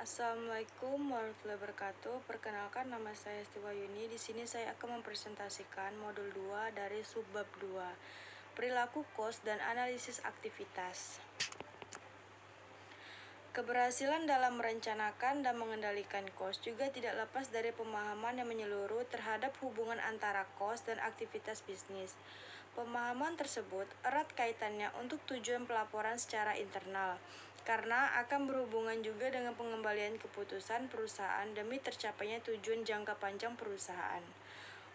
Assalamualaikum warahmatullahi wabarakatuh. Perkenalkan, nama saya Stiwayuni. Di sini saya akan mempresentasikan modul 2 dari subbab 2, perilaku kos dan analisis aktivitas. Keberhasilan dalam merencanakan dan mengendalikan kos juga tidak lepas dari pemahaman yang menyeluruh terhadap hubungan antara kos dan aktivitas bisnis. Pemahaman tersebut erat kaitannya untuk tujuan pelaporan secara internal, karena akan berhubungan juga dengan pengembalian keputusan perusahaan demi tercapainya tujuan jangka panjang perusahaan.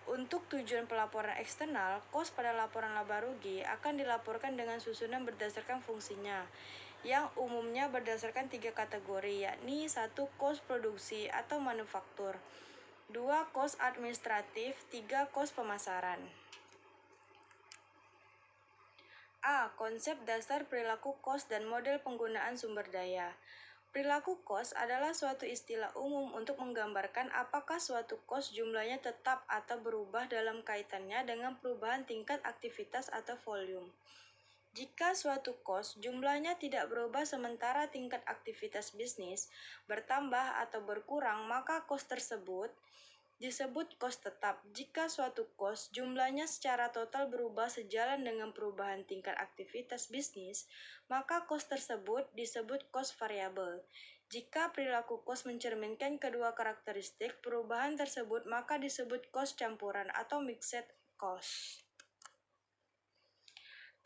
Untuk tujuan pelaporan eksternal, kos pada laporan laba rugi akan dilaporkan dengan susunan berdasarkan fungsinya, yang umumnya berdasarkan 3 kategori, yakni 1. Kos produksi atau manufaktur, 2. Kos administratif, 3. Kos pemasaran. A. Konsep dasar perilaku kos dan model penggunaan sumber daya. Perilaku kos adalah suatu istilah umum untuk menggambarkan apakah suatu kos jumlahnya tetap atau berubah dalam kaitannya dengan perubahan tingkat aktivitas atau volume. Jika suatu kos jumlahnya tidak berubah sementara tingkat aktivitas bisnis bertambah atau berkurang, maka kos tersebut disebut kos tetap. Jika suatu kos jumlahnya secara total berubah sejalan dengan perubahan tingkat aktivitas bisnis, maka kos tersebut disebut kos variabel. Jika perilaku kos mencerminkan kedua karakteristik perubahan tersebut, maka disebut kos campuran atau mixed cost.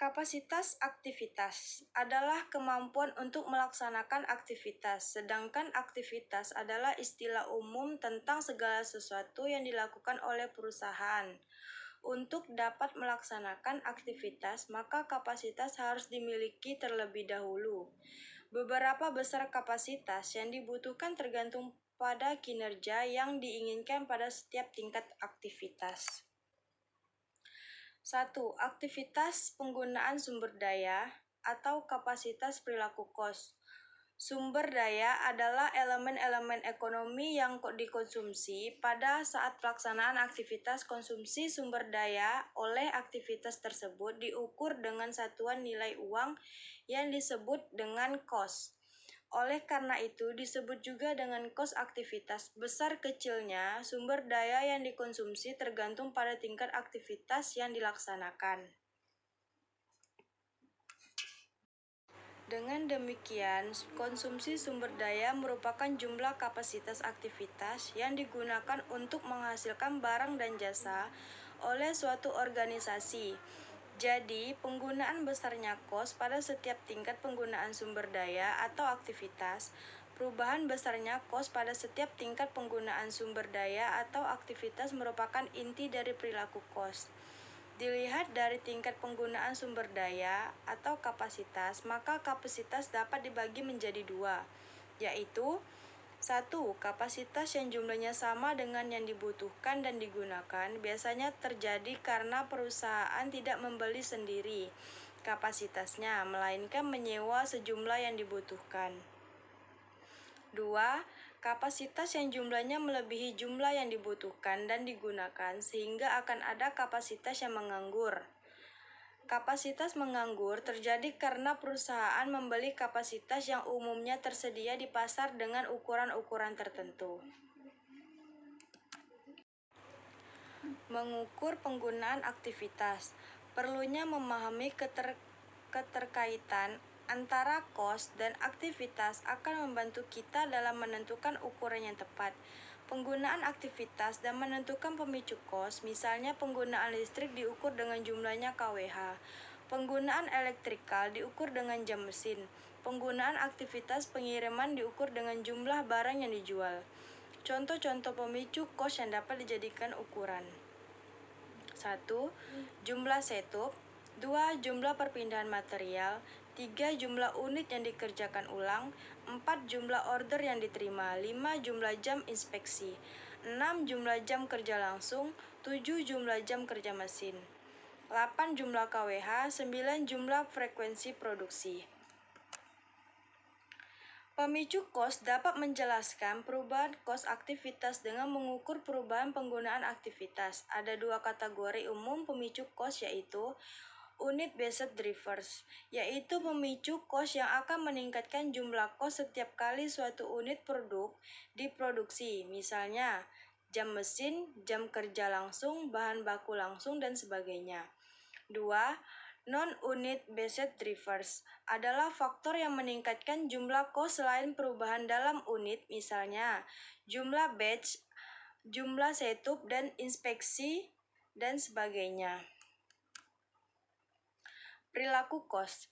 Kapasitas aktivitas adalah kemampuan untuk melaksanakan aktivitas, sedangkan aktivitas adalah istilah umum tentang segala sesuatu yang dilakukan oleh perusahaan. Untuk dapat melaksanakan aktivitas, maka kapasitas harus dimiliki terlebih dahulu. Beberapa besar kapasitas yang dibutuhkan tergantung pada kinerja yang diinginkan pada setiap tingkat aktivitas. 1. Aktivitas penggunaan sumber daya atau kapasitas perilaku kos. Sumber daya adalah elemen-elemen ekonomi yang dikonsumsi pada saat pelaksanaan aktivitas. Konsumsi sumber daya oleh aktivitas tersebut diukur dengan satuan nilai uang yang disebut dengan kos. Oleh karena itu disebut juga dengan kos aktivitas. Besar kecilnya sumber daya yang dikonsumsi tergantung pada tingkat aktivitas yang dilaksanakan. Dengan demikian, konsumsi sumber daya merupakan jumlah kapasitas aktivitas yang digunakan untuk menghasilkan barang dan jasa oleh suatu organisasi. Jadi, penggunaan besarnya kos pada setiap tingkat penggunaan sumber daya atau aktivitas, perubahan besarnya kos pada setiap tingkat penggunaan sumber daya atau aktivitas merupakan inti dari perilaku kos. Dilihat dari tingkat penggunaan sumber daya atau kapasitas, maka kapasitas dapat dibagi menjadi 2, yaitu 1. Kapasitas yang jumlahnya sama dengan yang dibutuhkan dan digunakan biasanya terjadi karena perusahaan tidak membeli sendiri kapasitasnya, melainkan menyewa sejumlah yang dibutuhkan. 2. Kapasitas yang jumlahnya melebihi jumlah yang dibutuhkan dan digunakan sehingga akan ada kapasitas yang menganggur. Kapasitas menganggur terjadi karena perusahaan membeli kapasitas yang umumnya tersedia di pasar dengan ukuran-ukuran tertentu. Mengukur penggunaan aktivitas. Perlunya memahami keterkaitan antara kos dan aktivitas akan membantu kita dalam menentukan ukuran yang tepat. Penggunaan aktivitas dan menentukan pemicu kos, misalnya penggunaan listrik diukur dengan jumlahnya kWh. Penggunaan elektrikal diukur dengan jam mesin. Penggunaan aktivitas pengiriman diukur dengan jumlah barang yang dijual. Contoh-contoh pemicu kos yang dapat dijadikan ukuran. 1. Jumlah setup. 2. Jumlah perpindahan material. 3. Jumlah unit yang dikerjakan ulang. 4. Jumlah order yang diterima. 5. Jumlah jam inspeksi. 6. Jumlah jam kerja langsung. 7. Jumlah jam kerja mesin. 8. Jumlah kWh. 9. Jumlah frekuensi produksi. Pemicu kos dapat menjelaskan perubahan kos aktivitas dengan mengukur perubahan penggunaan aktivitas. Ada 2 kategori umum pemicu kos, yaitu unit based drivers, yaitu pemicu cost yang akan meningkatkan jumlah cost setiap kali suatu unit produk diproduksi, misalnya jam mesin, jam kerja langsung, bahan baku langsung, dan sebagainya. 2. Non-unit based drivers adalah faktor yang meningkatkan jumlah cost selain perubahan dalam unit, misalnya jumlah batch, jumlah setup dan inspeksi, dan sebagainya. Perilaku cost.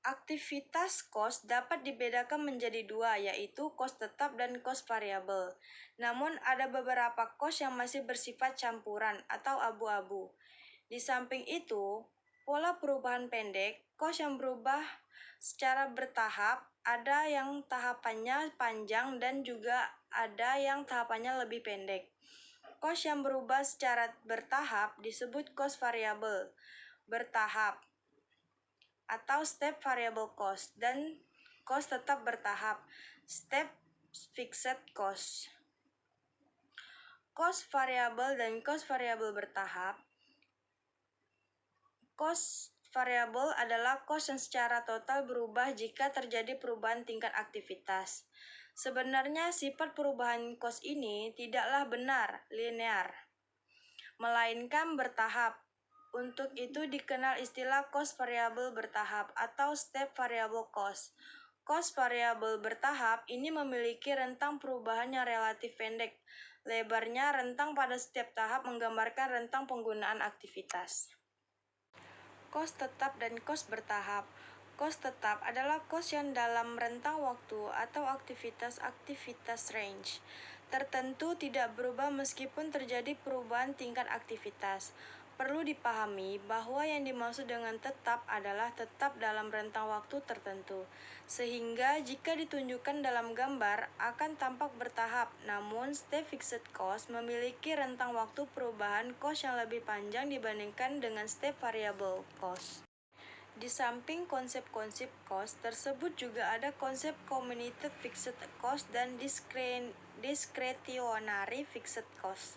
Aktivitas cost dapat dibedakan menjadi dua, yaitu cost tetap dan cost variabel. Namun ada beberapa cost yang masih bersifat campuran atau abu-abu. Di samping itu, pola perubahan pendek, cost yang berubah secara bertahap, ada yang tahapannya panjang dan juga ada yang tahapannya lebih pendek. Cost yang berubah secara bertahap disebut cost variabel bertahap atau step variable cost, dan cost tetap bertahap, step fixed cost. Cost variabel dan cost variabel bertahap. Cost variabel adalah cost yang secara total berubah jika terjadi perubahan tingkat aktivitas. Sebenarnya sifat perubahan cost ini tidaklah benar linear, melainkan bertahap. Untuk itu dikenal istilah cost variabel bertahap atau step variable cost. Cost variabel bertahap ini memiliki rentang perubahan yang relatif pendek. Lebarnya rentang pada setiap tahap menggambarkan rentang penggunaan aktivitas. Cost tetap dan cost bertahap. Cost tetap adalah cost yang dalam rentang waktu atau aktivitas range tertentu tidak berubah meskipun terjadi perubahan tingkat aktivitas. Perlu dipahami bahwa yang dimaksud dengan tetap adalah tetap dalam rentang waktu tertentu, sehingga jika ditunjukkan dalam gambar akan tampak bertahap, namun step fixed cost memiliki rentang waktu perubahan cost yang lebih panjang dibandingkan dengan step variable cost. Di samping konsep-konsep cost tersebut juga ada konsep committed fixed cost dan discretionary fixed cost.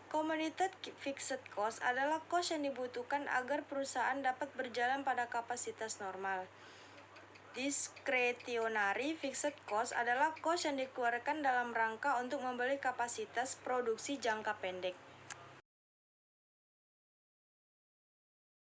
Committed fixed cost adalah cost yang dibutuhkan agar perusahaan dapat berjalan pada kapasitas normal. Discretionary fixed cost adalah cost yang dikeluarkan dalam rangka untuk membeli kapasitas produksi jangka pendek.